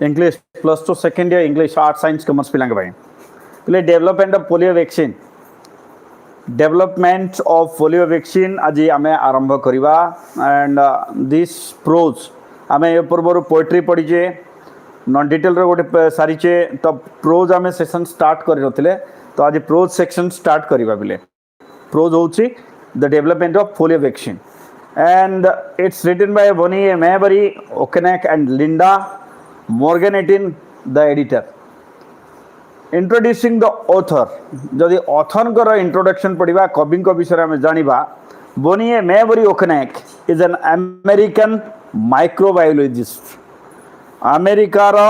English plus two second year English art science commerce पिला पे development of polio vaccine development of polio vaccine आज आम आरंभ करवा एंड दिस प्रोज आम ए पूर्व पोएट्री पढ़ीचे नॉन डिटेल गोटे सारीचे तो प्रोज आम सेक्शन स्टार्ट कर तो आज प्रोज सेक्शन स्टार्ट करवा बिले प्रोज होची the development of polio vaccine and it's written by Bonnie Mayberry Okenek and Linda Morgan18 the editor. Introducing the author जदि ऑथर कर इंट्रोडक्शन पढ़ा कवि विषय में जानिबा Bonnie Mayberry Okenek is an American microbiologist अमेरिकार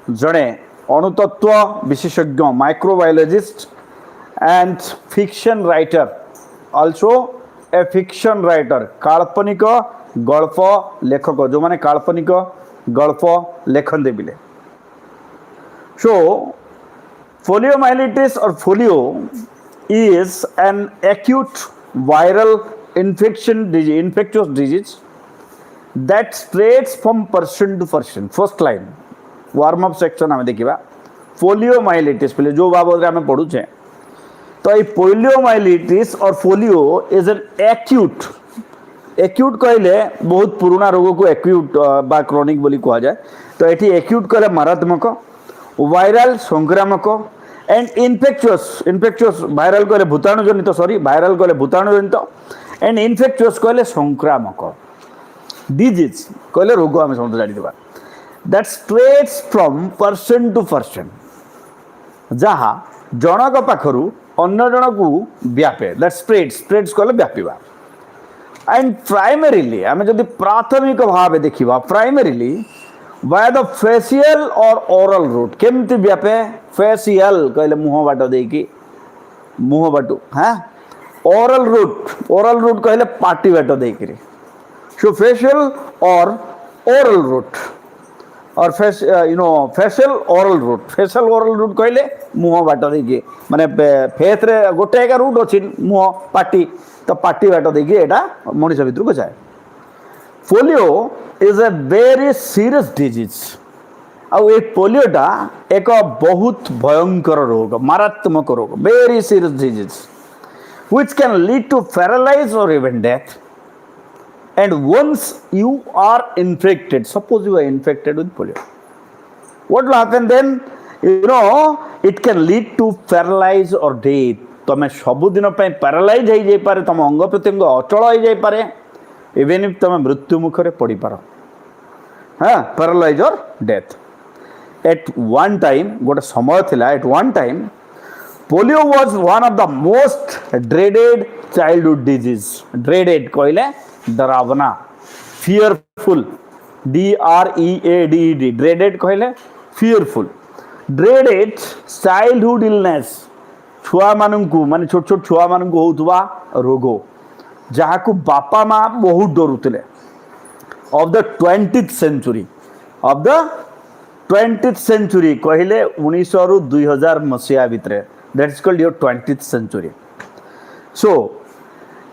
जड़े अणुतत्व विशेषज्ञ microbiologist and fiction writer also a fiction writer काल्पनिक गल्प लेखक जो माने काल्पनिक गल्प लेखन बिले सो पोलियोमाइलिटिस और polio is an acute viral infection disease infectious disease that spreads from person to person first line warm up section आम देखा पोलियोमाइलिटिस पहले जो बाबद आम पढ़ुचे तो ये पोलियोमाइलिटिस और polio is an acute acute कहले बहुत पुराना रोग को एक्यूट बा क्रोनिक बोली कहा जाए तो ये एक्यूट कहले मारात्मक वायरल संक्रामक एंड इन्फेक्चुअस वायरल कहले भूताणु जनित सॉरी वायरल कहले भूताणु जनित एंड इन्फेक्चुअस कहले संक्रामक डिजीज कहले रोग आम समझ जानी that spreads from person to person जहाँ जनक पाखरु अन्य जन को व्यापे दैट स्प्रेड्स कहले व्यापीवा एंड प्राइमरीली आम जब प्राथमिक भाव देखा प्राइमरीली बाय द फेसियल और ओरल रूट केमती व्यापे फेसियल कहले मुह बाट देकी मुह बाटू हाँ ओरल रूट कहले पाटी बाट देकी सो फेसियल और ओरल रूट और फेसियल ओरल रूट कहले मुह बाट देखिए माने फेस रे गोटे एक रूट अच्छी मुह पाटी तो पाटी बाट देखिए यहाँ मनीष भितर को जाए polio is a very serious disease आउ ये पोलियोटा एक बहुत भयंकर रोग मारात्मक रोग very serious disease which can lead to paralyze और even death. And once you are infected, suppose you are infected with polio, what will happen then? It can lead to paralyze or death. तमें सबुदिन paralyse हो जाई पारे तुम अंग प्रत्यंग अचल हो जाई पारे इवन इफ तुम मृत्यु मुखरे पड़ी पार हाँ पैरालाइज और डेथ. एट वन टाइम गोटे समय थिला at one time polio was one of the most dreaded childhood disease. Dreaded कहले डरावना फियरफुल DREADED ड्रेडेड कहले फियरफुल ड्रेडेड चाइल्डहुड इलनेस छुआ मानू माने छोट छोट छुआ मानू होउतबा रोग जहाँ को बापा माँ बहुत डरुले ऑफ द 20th सेंचुरी कहले 1900 रु 2000 मसीहा भितर that is called your 20th century. So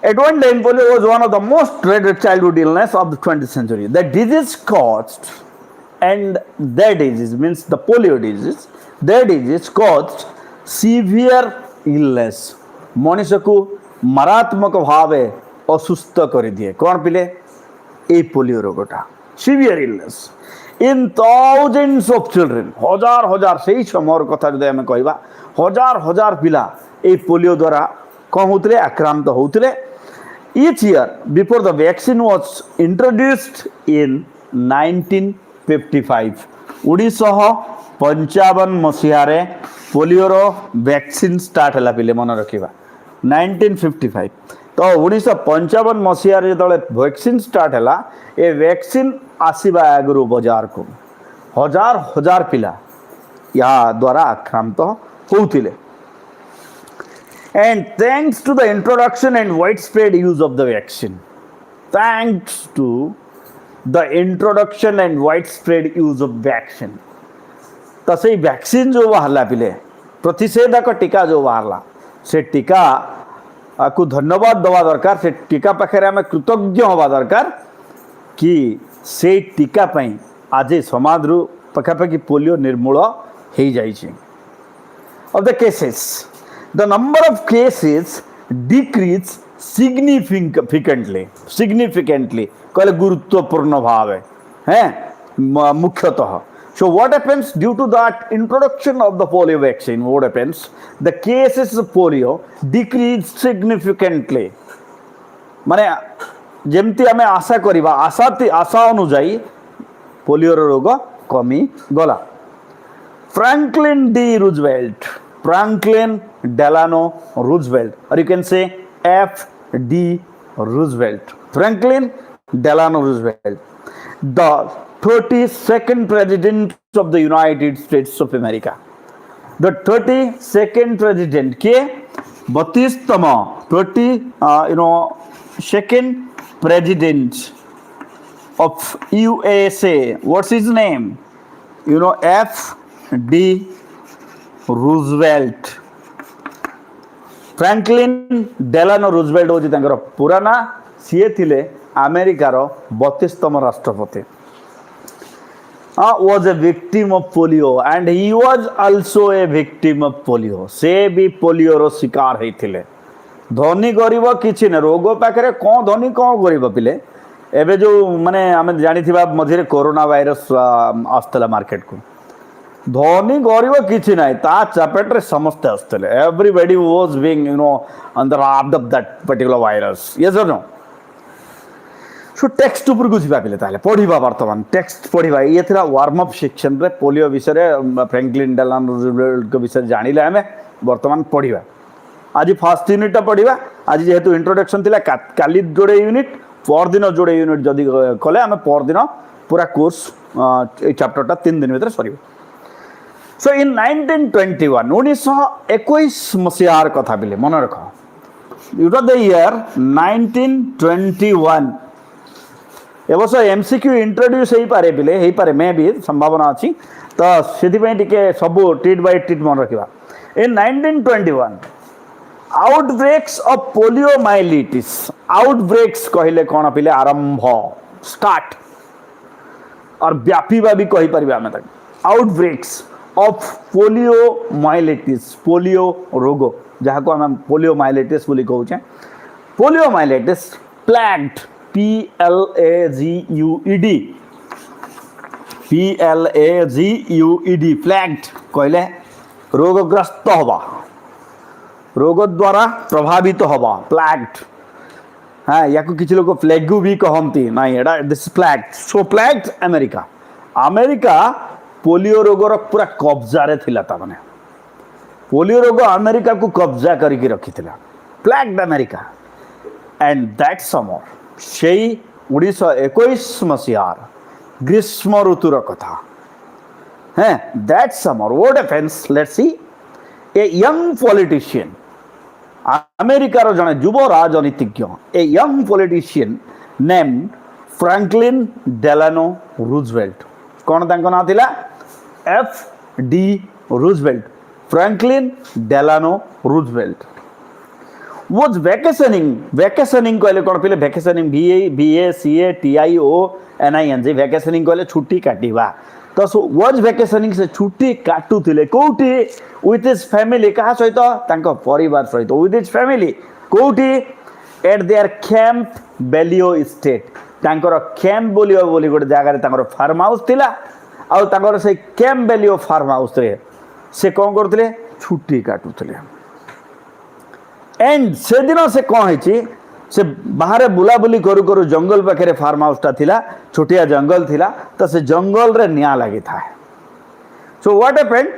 at one time polio was one of the most dreaded childhood illness of the 20th century. The disease caused and that disease means the polio disease that disease caused severe illness. मनुष्य को मारात्मक भावे असुस्थ कर दिए कौन पिले ए polio रोगटा severe illness in thousands of children हजार से समय कथा जो आम कहवा हजार पिला ए पोलियो द्वारा कौन होते आक्रांत होते. Each year before the vaccine was introduced in 1955 1955 मसीह पोलियोर वैक्सीन स्टार्ट है पिले मन रखा 1955 तो 1955 मसीह जो वैक्सीन स्टार्ट है ये वैक्सीन आसवा आगु बाजार को हजार पिला या द्वारा आक्रांत होते. And thanks to the introduction and widespread use of the vaccine, तो से वैक्सीन जो बाहर पिले प्रतिषेधक टीका जो बाहर से टीका को धन्यवाद दवा दरकार से टीका पाखे आम कृतज्ञ हवा दरकार कि से टीका आज समाज पखापाखि पोलियो निर्मूल हो जाइए. Of the cases, the number of cases decrease significantly कहले गुरुत्वपूर्ण भाव है मुख्यतः. So what happens due to that introduction of the polio vaccine? What happens? The cases of polio decrease significantly. माने जेमती आमे आशा करिबा आशा अनुजाई पोलियो रोग कमी गला. Franklin Delano Roosevelt, or you can say F.D. Roosevelt. Franklin Delano Roosevelt, the 32nd president of the United States of America. The 32nd president के 32तमा 2nd president of USA. What's his name? F.D. Roosevelt. Franklin Delano Roosevelt होची तांकर पूरा ना. CA थिले अमेरिकार 32तम राष्ट्रपति. Was a victim of polio and he was also a victim of polio. से भी पोलियो रो शिकार होइथिले. धनी गरीब किछि न रोग पाखरे कोन धनी कोन गरीब पिले. एबे जो माने हम जानिथिबा मझिरे कोरोना वायरस आस्तला मार्केट को. धनी गरीब किछि नाही ता चपेटरे समस्त आस्तले. Everybody was being under wrath of that particular virus. Yes और नो. सो टेक्स्ट ऊपर को जिबा पिले ताले पढिबा. वर्तमान टेक्स्ट पढिबा ये थिला वार्म अप सेक्शन रे पोलियो विषय रे फ्रैंकलिन डेलानो रूजवेल्ट को विषय जानिले हमें वर्तमान पढिबा. आज फर्स्ट यूनिट पढिबा. आज जेहेतु इंट्रोडक्शन थिला काली जोडे यूनिट पर दिन जोडे यूनिट जदी कले हमें पर दिन पूरा कोर्स ए चैप्टर टा 3 दिन भीतर सरीबो. सो इन 1921 1921 मसियार कथा बिले मन रख. It was the year 1921. एवस एमसीक्यू इंट्रोड्यूस हो पारे बिले हो पारे मे भी संभावना अच्छी. तो से टिके सब टिट बाय टिट मन रखा. इन 1921 आउटब्रेक्स ऑफ पोलियोमाइलिटिस. आउटब्रेक्स कहले कौन पिले आरंभ स्टार्ट और व्यापीवा भी कही परिबा हमें तक. आउटब्रेक्स ऑफ पोलियोमाइलिटिस पोलियो रोग जहाँ को हम पोलियोमाइलिटिस बोली कहूचे. पोलियोमाइलिटिस प्लैग्ड PLAGUED फ्लैग्ड कहले रोगग्रस्त हवा रोग द्वारा प्रभावित हवा प्लैग्ड. हाँ या किसी लोग प्लेगु भी कहती नहीं एडा दिस प्लैग्ड. सो प्लैग्ड अमेरिका पोलियो रोगर पूरा कब्जा रे थिला. ता माने पोलियो रोग अमेरिका को कब्जा करके रखी थिला. Plagued America and that summer से 1921 मसीहार ग्रीष्म ऋतुर कथा है. That summer what happens let's see. A young politician अमेरिकार जने युव राजनीतिज्ञ a young politician named Franklin Delano Roosevelt. कौन तांको ना थिला? F.D. Roosevelt. Franklin Delano Roosevelt was vacationing कहले कौन पिले vacationing VACATIONING vacationing कहले छुट्टी काटिबा. तो was vacationing से छुट्टी काटू थिले कोठी with his family कहा सहित तांको परिवार सहित with his family कोठी at their camp Belio estate. तांकर कैम्प बोलियो बोली गोटे जगह तांकर फार्म हाउस थिला. आ तांकर से कैम्प बेलियो फार्म हाउस रे से कौन करथिले छुट्टी काटुथिले. एंड से दिन से कौन है से बाहर बुलाबुली करू करू जंगल पाखे फार्म हाउस टा थिला. छोटिया जंगल थिला. तो से जंगल रे निया लगी था. So what happened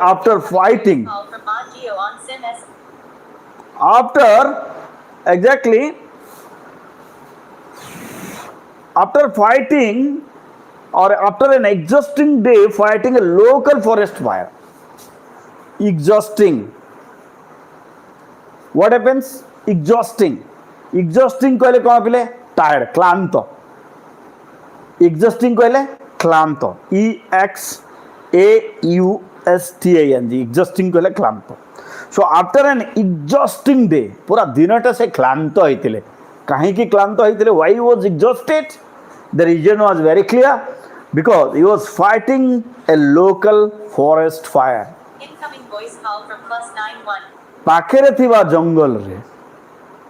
after fighting after fighting or after an exhausting day fighting a local forest fire. Exhausting. What happens? Exhausting कहले कौन पिले टायर्ड क्लांत. exhausting कहले क्लांत EXAUSTING exhausting कहले क्लांत. So after an exhausting day पूरा दिनटा से क्लांत होइतिले. कहीं की क्लांत होइतिले? Why was exhausted? The reason was very clear. because he was fighting a local forest fire. Incoming voice call from +91. पाखेरे थिबा जंगल रे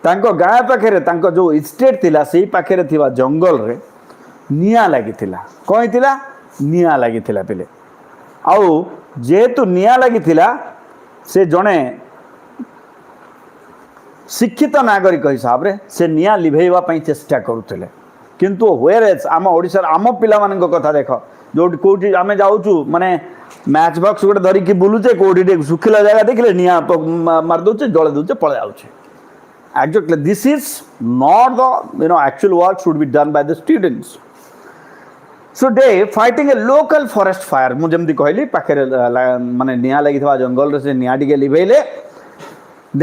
तांको गाँ पाखेरे तांको जो इस्टेट थिला सेही पाखेरे थिबा जंगल रे निया लागिथिला कोइ थिला निया लागिथिला पिले आउ जेतु निया लागिथिला से जणे शिक्षित नागरिक हिसाब रे से निया लिभेइबा पई चेष्टा करूथिले किंतु वेरेज आम ओडिसा आम पिला मानक कथा देख जो कोठी आमे जाउचु माने मैच बॉक्स गोटे धरिकी बुलुचे कोठी सुखिला जगह देखले निया मार दउचे जळे दउचे पळे आउचे actually this is not the actual work should be done by the students so they fighting a local forest fire मु जेमति कहली पाखे माने निया लागिथवा जंगल रे से निया टिके लिभेले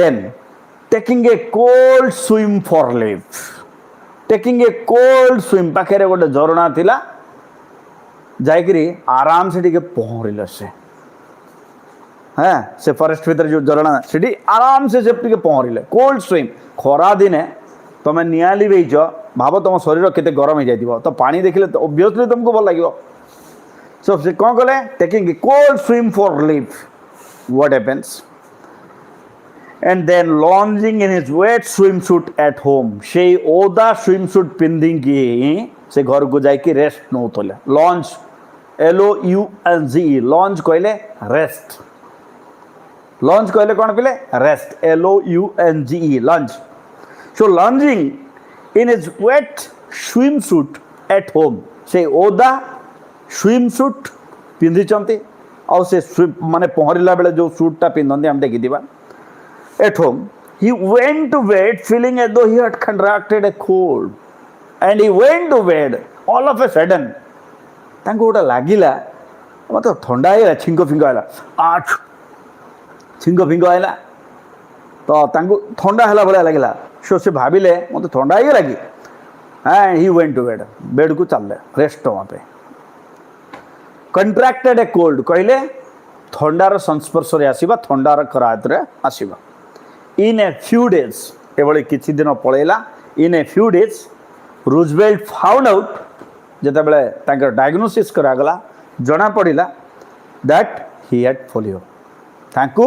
then taking a cold swim for life taking a cold swim पाखे गोटे झरणा थिला जाइकरी आराम से टिके पहरिल से हाँ से फॉरेस्ट भीतर जो झरणा से आराम से टिके पहरिले कोल्ड स्विम खरा दिने तुम निया लिभेच भाव तुम शरीर केते गरम हो जाइथिबो तो पानी देखिले तो ऑब्वियसली तुमको भल लागिबो सो से कोन कले taking a cold swim for life what happens and then launching in his wet swimsuit at home সেই ওদা swimsuit পিন্ধিং কি से घर को जाइए रेस्ट नौले लॉन्च LOUNGE लॉन्च कहले रेस्ट लॉन्च कहले कौन पिले rest LOUNGE launch so lodging in his weight swimsuit at home से ओदा swimsuit पिंधिचंती और से माने पहरिला बेले जो सूटटा पिंधंती हम देखिथिबा at home he went to bed feeling as though he had contracted a cold and he went to bed all of a sudden तांको गोटा लागिला मतलब ठंडा आइला छिंको फिंको आइला आठ छिंको फिंको आइला तो तांको ठंडा हला भले लागिला सो से भाबिले मते ठंडा आइला कि and he went to bed को चलले रेस्ट वहां पे कंट्रैक्टेड ए कोल्ड कहले ठंडार संस्पर्श रे आसीबा ठंडार खरात रे आसीबा इन ए फ्यू डेज एभली किछि दिन पळेला in a few days Roosevelt found out जते बेले तांकर डायग्नोसिस करागला जना पड़िला दैट ही हैड पोलियो तांको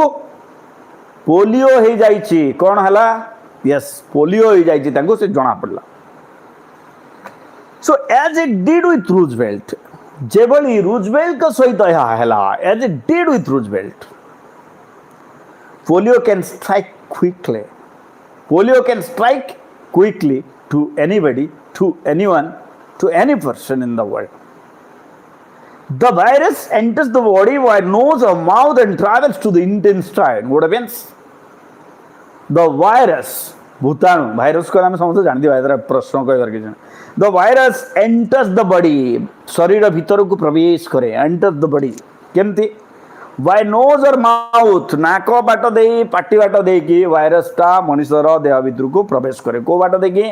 पोलियो हो जाइछि कोन हला यस पोलियो हो जाइछि तांको से जना पड़ला so as it did with Roosevelt जेबली रूजवेल्ट का सहित हला as it did with Roosevelt polio can strike quickly. Polio can strike quickly to anybody, to anyone, to any person in the world. The virus enters the body via nose or mouth and travels to the intestine. What happens? The virus, भूताणु virus को हम समझते जानते हैं इधर प्रश्नों को इधर किसी The virus enters the body. शरीर भीतर को प्रवेश करे. Enters the body. केमती? बाय नोज और माउथ नाक बाट दे पाटी बाट दे कि वायरस टा मनुष्यर देह भीतर को प्रवेश करे को बाट दे कि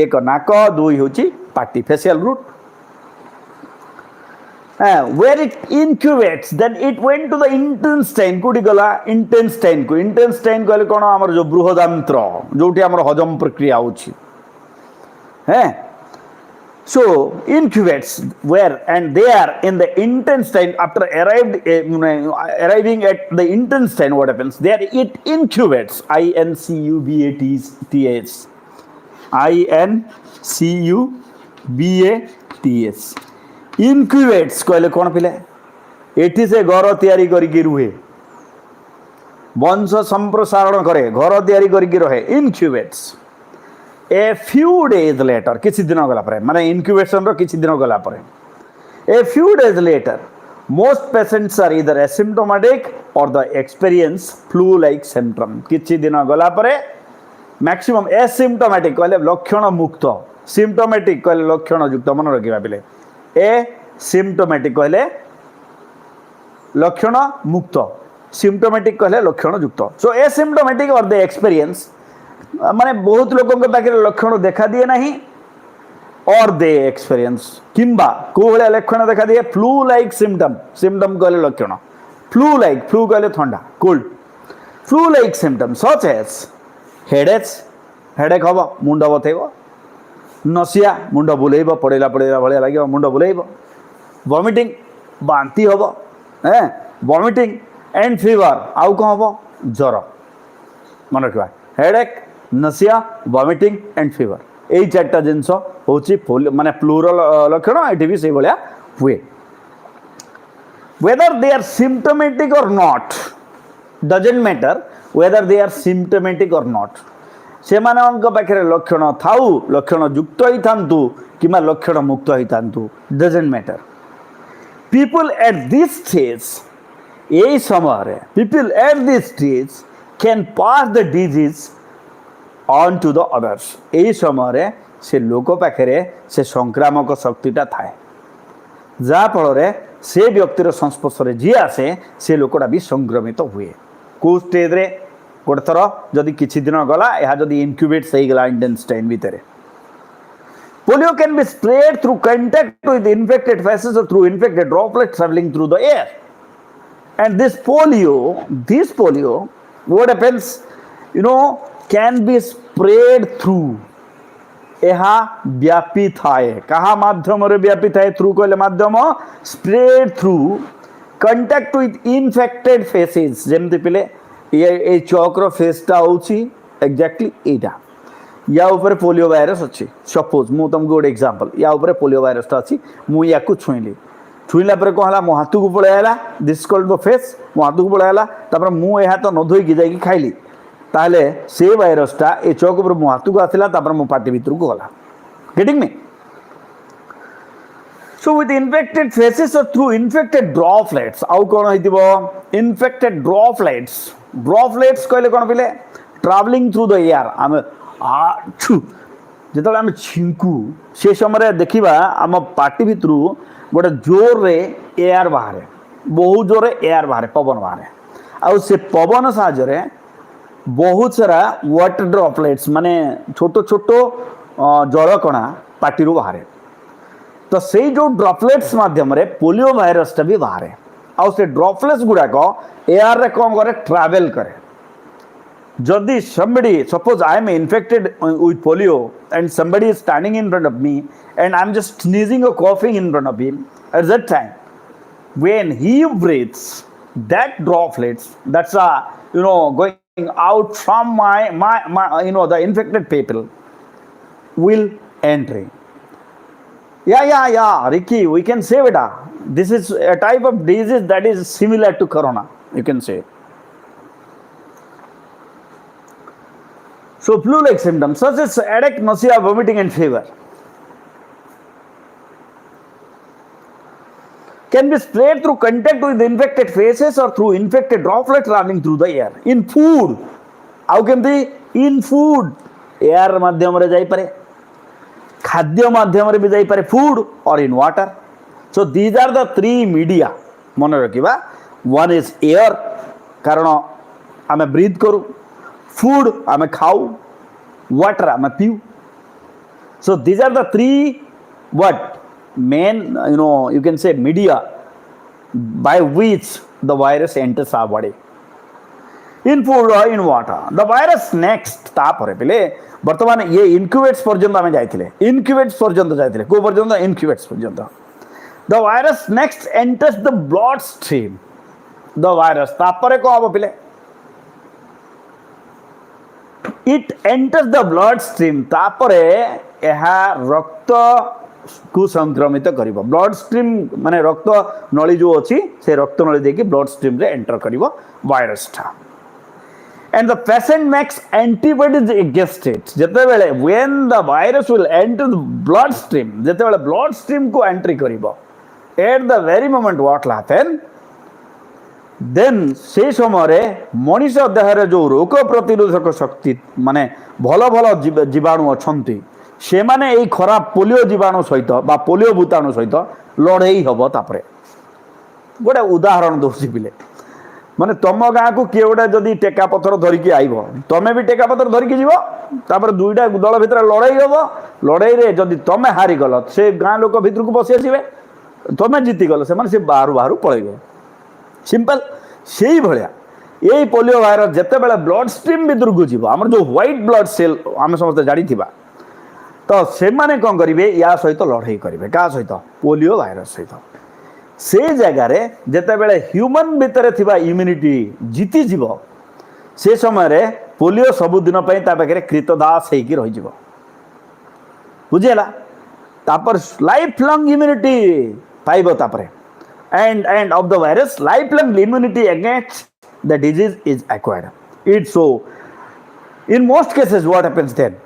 एक नाक दुई होची पाटी facial route where it incubates then it went to the intestine कोडी गला intestine कहले कोन हमर जो बृहदांत्र जोठी हमर हजम प्रक्रिया होची हैं so incubates where and they are in the intestine after arriving at the intestine what happens there it incubates INCUBATS incubates कहले कोन पिले एठी से घर तयारी करिके रुहे वंश संप्रसारण करे घर तयारी करिके रहे incubates ए फ्यू डेज लेटर किसी दिन गला पर माने इनक्यूबेशन रो किसी दिन गला पर a few days later most patients are इधर एसिम्प्टोमेटिक और the experience flu like symptom किसी दिन गला पर मैक्सिमम एसिम्प्टोमेटिक कहले लक्षण मुक्त सिम्प्टोमेटिक कहले लक्षण युक्त मन रखिबा बिले ए सिम्प्टोमेटिक कहले लक्षण मुक्त सिम्प्टोमेटिक कहले लक्षण युक्त सो एसिम्प्टोमेटिक और द एक्सपीरियंस माने बहुत लोगों के पाखे लक्षण देखा दिए नहीं और दे एक्सपीरियंस किंबा को भले लक्षण देखा दिए फ्लू लाइक सिम्पटम सिम्पटम कहले लक्षण फ्लू लाइक फ्लू कहले ठंडा cold flu like symptom such as headache हम मुंड बथेब नसिया मुंड बुलेब पड़ेला पड़ेला भाया लगे मुंड बुलेब वॉमिटिंग बांती हम हैं वॉमिटिंग एंड फीवर आउ कौन हम ज्वर मन रखा हेडेक नसिया वॉमिटिंग एंड फीवर यही चार्टा जिनस हूँ पोलियो माने प्लूरल लक्षण ये भी से भाया हुए whether they are symptomatic or not doesn't matter whether they are symptomatic or not से मानक पाखे लक्षण थाऊ लक्षण युक्त ही थांतु किमा लक्षण मुक्त ही थांतु doesn't matter people at this stage यही समय people at this stage can pass the disease on to the others यही समय से लोक पाखे से संक्रामक शक्तिटा थाए जहाँ फल से व्यक्तिर संस्पर्श जी आसे से लोकटा भी संक्रमित हुए कौ स्टेज रे गोटे थर जदि किछि दिन गला यह जदि इनक्यूबेट्स हो गला इंटेस्टाइन भितर polio can be spread through contact with infected faeces और through infected droplets travelling through the air and this polio what happens can be spread through यह व्यापी थाए कहा माध्यम व्यापी थाए थ्रू कहले माध्यम spread through contact with infected faces जमती पिले ये चौकर फेसटा होची एक्जाक्टली एटा या ऊपर पोलियो वायरस अच्छी सपोज मु तुमको गोटे एग्जांपल या ऊपर पोलियो वायरसटा अच्छी मु या छुईली छुईला पर कौन है मो हाथ को पलैला दिस कॉल्ड द फेस मो हाथ को पलैला तापर मु यह तो न धोईकी जाइकी खाइली ताहले से वायरसटा ए चौक पर मो हाथ को आसला तापर मो पार्टी भीतर को गला getting me so with infected faeces और थ्रू इन्फेक्टेड ड्रॉपलेट्स आउ कौन होइतिबो इन्फेक्टेड ड्रॉपलेट्स कहले कौन पिले ट्रैवलिंग थ्रू द एयर आम आछु जेतले आम छिंकू से समय देखिबा आम पार्टी भीतर गोटे जोर रे एयर बाहर बहुत जोर एयर बाहर पवन बाहर आउ से पवन साहाय्य बहुत सारा वाटर ड्रॉपलेट्स माने छोटो छोटो जलकणा पार्टी बाहर तो से जो ड्रॉपलेट्स माध्यम रे पोलियो वायरसटा भी बाहर आउ से ड्रॉपलेट्स गुड़ाक एयर रे कौन करे ट्रैवल करे जदि somebody suppose I am infected with polio and somebody is standing in front of me and I am just sneezing or coughing in front of him at that time when he breathes that droplets that's going out from my the infected people will enter yeah Ricky we can say it this is a type of disease that is similar to corona you can say so flu like symptoms such as headache nausea vomiting and fever can be spread through contact with infected faces or through infected droplets traveling through the air in food how can be in food air माध्यम रे जाई पारे खाद्य माध्यम रे भी जाई पारे food or in water so these are the three media मन रखिबा one is air कारण आमे ब्रीथ करू food आमे खाऊ water आमे पीऊ so these are the three what main you can say media by which the virus enters our body in food or in water the virus next तापर पहले वर्तमान ये incubates पर्यंत आमे जाइथिले incubates पर्यंत जाइथिले को पर्यंत incubates पर्यंत the virus next enters the blood stream the virus तापर को अब पहले it enters the blood stream तापर यह रक्त को संक्रमित करिवो ब्लड स्ट्रीम माने रक्त नली जो अछि से रक्त नली देखि ब्लड स्ट्रीम रे एंटर करिवो वायरस था and the patient makes antibodies against it जते बेले when the virus will enter the blood stream जते बेले blood stream को entry करिवो at the very moment what will happen then से समय रे मनुष्य देहरे जो रोग प्रतिरोधक शक्ति माने भलो भलो जीवाणु अछंती से माने एई खराब पोलियो जीवाणु सहित बा पोलियो भूताणु सहित लड़ाई हबो तापरे गोटे उदाहरण दोसी पिले माने तम गाँ को किए गोटे जदि टेका पथर धरिकी आइब तमे भी टेका पथर धरिकी जीव तापर दुईटा दल भितर लड़ाई हबो लड़ाई रे जदि तमे हारी गल से गाँ लोक भितर को बसी आसीबे तमे जीति गल से माने से बाहर पळेबे सिंपल से भाया यही पोलियो वायरस जिते बड़े ब्लड स्ट्रीम भितर को जीव आम जो व्हाइट ब्लड सेल आम समस्त जानी तो से माने कौन करेंगे या सहित लड़ाई करेंगे क्या सहित पोलियो वायरस सहित से जगार जिते बड़े ह्यूमन भितर थिबा इम्यूनिटी जीति जीव से समय पोलियो सबुदिन पाखे कृतदास होगी रही बुझीगला तापर लाइफ लॉन्ग इम्यूनिटी पाइबो तापर and of the virus lifelong immunity against the disease is acquired. It so in most cases what happens then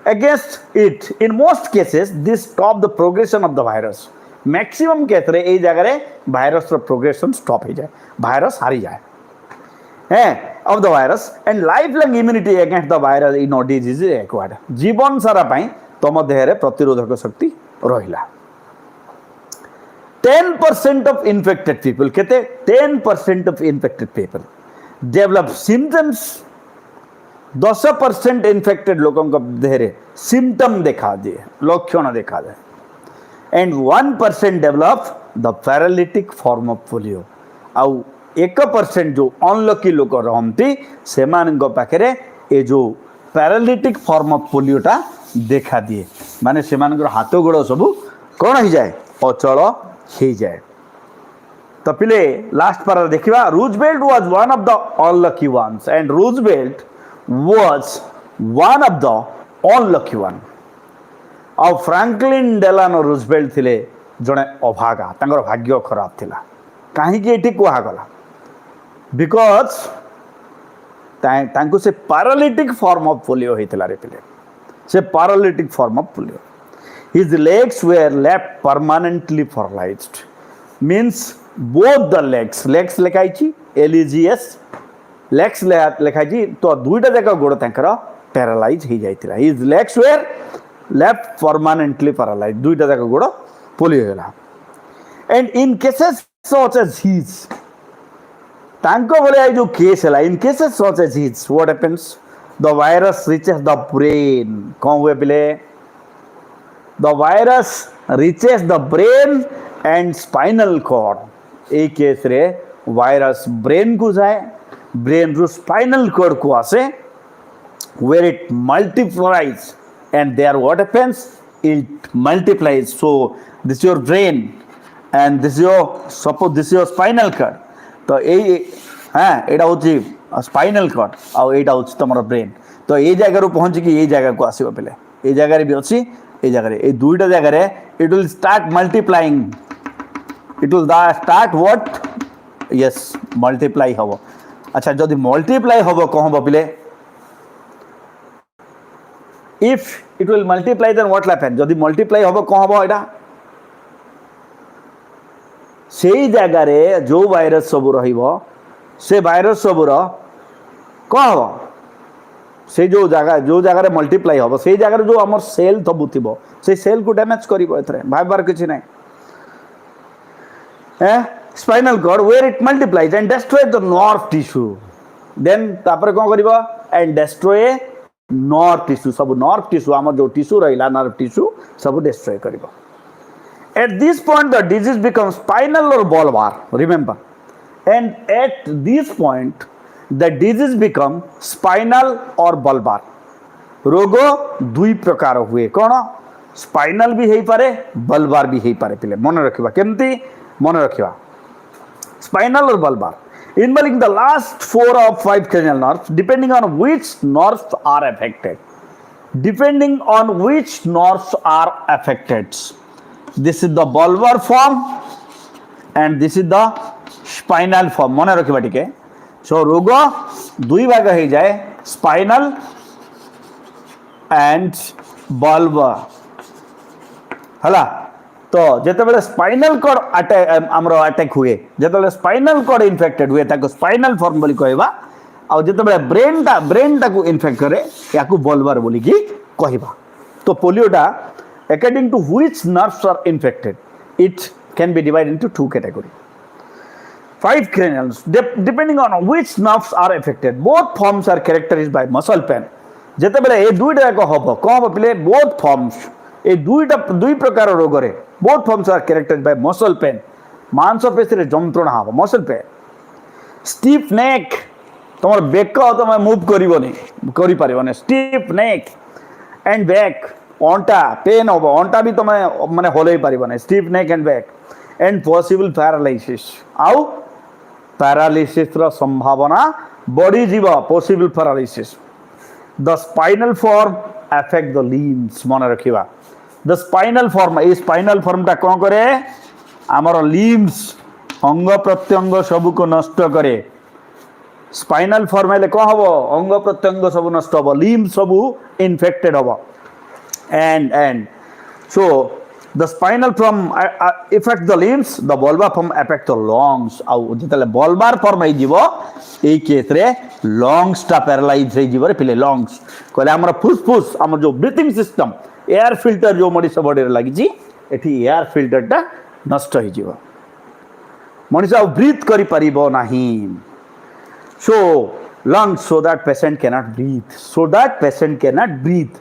against it in most cases this stop the progression of the virus. Maximum case रे ए जगह रे virus रो progression stop हो जाए virus हारी जाए of the virus and lifelong immunity against the virus in no disease is acquired. जीवन सारा पाई तम देह रे प्रतिरोधक शक्ति रहिला. 10% of infected people कहते 10% of infected people develop symptoms. 10% infected लोगों का देहरे symptom देखा दिए लक्षण देखा जाए and 1% develop the paralytic form of polio. आउ 1% जो unlucky लोग रहमती सेमान को पाखरे ये जो paralytic form of polio टा देखा दिए माने सेमान को हाथों गोड़ों सबू कौन ही जाए अचल ही जाए. तो पिले लास्ट पारा देखिबा Roosevelt was one of the unlucky ones and Roosevelt was one of the unlucky one. और फ्रैंकलिन डेलानो रूजवेल्ट थिले जने अभागा तांगर भाग्य खराब थिला काहे कि एठी कोहा गला बिकॉज़ तांको से पैरालिटिक फॉर्म ऑफ पोलियो हेतिला रे पिले से paralytic form of polio. His legs were left permanently paralyzed. Means both the legs लेखाई LEGS legs लेखाई तो दुईटा जगह गोड़ तांकर पैरालाइज हो जाइतिला. His legs were left permanently paralyzed. दुईटा जगह गोड़ पोलियो होला. And in cases such as his तांको बोले जो केस है in cases such as his what happens the virus reaches the brain. कौन हुए पिले the virus reaches the brain and spinal cord. A case रे वायरस ब्रेन को जाए ब्रेन रू स्पाइनल कॉर्ड को आसे where it multiplies and there what happens it multiplies. So this is your brain and this is your suppose this is your spinal cord. तो ए हाँ एटा होची spinal cord और एटा होची तमरो ब्रेन. तो ए जगह रो पहुंच कि ए जगह को आसीबो पहले ए जगह रे भी अछि ए जगह ए दुईटा जगह रे it will start multiplying it will start what yes multiply हबो. अच्छा जदि मल्टीप्लाई हबो कोन हबो पिले if it will multiply then what happen जदि मल्टीप्लाई हबो कोन हबो एटा सेही जगह रे जो वायरस सब रहिबो से वायरस सब रो कोन हबो से जो जगह मल्टीप्लाई हम से जगह जो आम सेल सब थी से सेल को डैमेज कर भाबार किसी ना spinal cord where it multiplies and destroy the nerve tissue then तापर कौन कर एंड डिस्ट्रॉय नर्व टिश्यू सब नर्व टिश्यू आम जो टिश्यू रहा नर्व टिश्यू सब डिस्ट्रॉय कर. At this point the disease become spinal और bulbar remember and at this point the disease become spinal or bulbar. रोग दुई प्रकार हुए कौन स्पाइनल भी हो पारे बल्बार भी हो पारे पिले मन रखिबा केमती मन रखिबा स्पाइनल और बल्बार involving the last 4 or 5 cranial nerves depending on which nerves are affected. Depending on which nerves are affected. This is the bulbar form and this is the spinal form. मन रखिबा टिके. सो रोग दुई भाग हो जाए स्पाइनल एंड बल्बर हला. तो जिते स्पाइनल कॉर्ड आमर अटैक हुए जिते स्पाइनल कॉर्ड इन्फेक्टेड हुए ताको स्पाइनल फॉर्म बोली कहबा आ जिते ब्रेन टा को इन्फेक्ट करे याकू बल्बर बोली की कहबा. तो पोलियोटा according to which nerves are infected it can be divided into 2 category. 5 cranials depending on which nerves are affected. Both forms are characterized by muscle pain. जेते बेले ए दुईटा को हबो कोन हबो पिले both forms ए दुई प्रकार रोग रे both forms are characterized by muscle pain. मांसपेशी रे जंत्रणा हबो muscle pain. Stiff neck तमर बेक तमे मूव करिवोनी करि परिवोनी stiff neck and back अंटा पेन हबो अंटा भी तमे माने होलई परिवोनी stiff neck and back and possible paralysis आउ पैरालिसिस संभावना बढ़ी जीव possible paralysis the spinal form affect the limbs मन रखिबा the spinal form a spinal form टा कोन करे आमर लिम्स अंग प्रत्यंग सब को नष्ट करे स्पाइनल फॉर्म हेले कौन हम अंग प्रत्यंग सब नष्ट हम लिम्स सब इनफेक्टेड हम and so the spinal form effect the limbs the bulbar form affect the lungs आउ जेतले बल्बार फॉर्म हो जीवो ए केस रे लंग्स टा पैरालाइज हो जीवो रे पिले लंग्स कहले हमर फुसफुस हमर जो ब्रीथिंग सिस्टम एयर फिल्टर जो मनीष बॉडी रे लागि जी एठी एयर फिल्टर टा नष्ट हो जीवो मनीष आ ब्रीथ करि परिबो नाही so lungs so that patient cannot breathe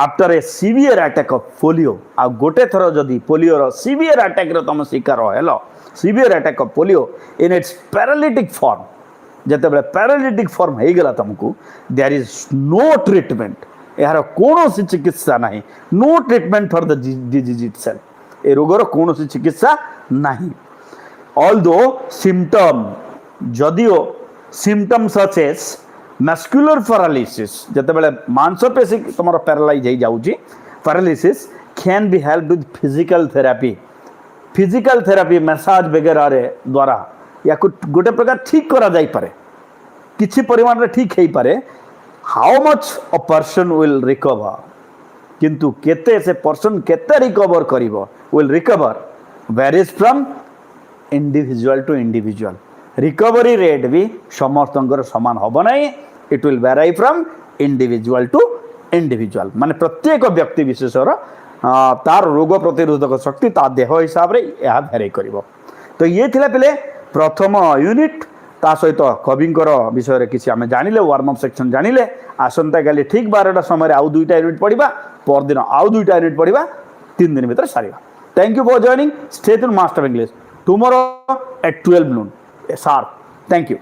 after a severe attack of polio आ गोटे थर जदि पोलियो रो सीवियर अटैक रो तुम शिकार hello severe attack of polio in its paralytic form जते बेले पैरालिटिक फॉर्म हे गेला तुमको देयर इज नो ट्रीटमेंट यार कोनोसी चिकित्सा नाही no treatment for the disease itself ए रोग रो कोनोसी चिकित्सा नाही ऑल्दो सिम्पटम जदियो symptoms such as muscular paralysis जते बेले मांसपेशी तमरो पैरालाइज हे जाउची paralysis can be help with physical therapy massage वगैरह रे द्वारा या गोटे प्रकार ठीक करा जाई पारे किछि परिमाण रे ठीक हेई पारे how much a person will recover किंतु केते से पर्सन केते रिकवर करिवो will recover varies from individual to individual recovery rate भी समस्त समान हम ना it will vary from individual to individual माने प्रत्येक व्यक्ति विशेषर तार रोग प्रतिरोधक शक्ति ता देह हिसाब रे यह वेराई करिवो तो ये थिला पिले प्रथम यूनिट ता सहित कविंकर विषय रे किछि आमे जानिले वार्म अप सेक्शन जानिले आसंता काली ठीक 12टा समय आउ दुईटा यूनिट पढ़िबा पर दिन आउ दुईटा यूनिट पढ़िबा 3 दिन भीतर सारिबा thank you for joining stay tuned master English tomorrow at 12 noon sharp thank you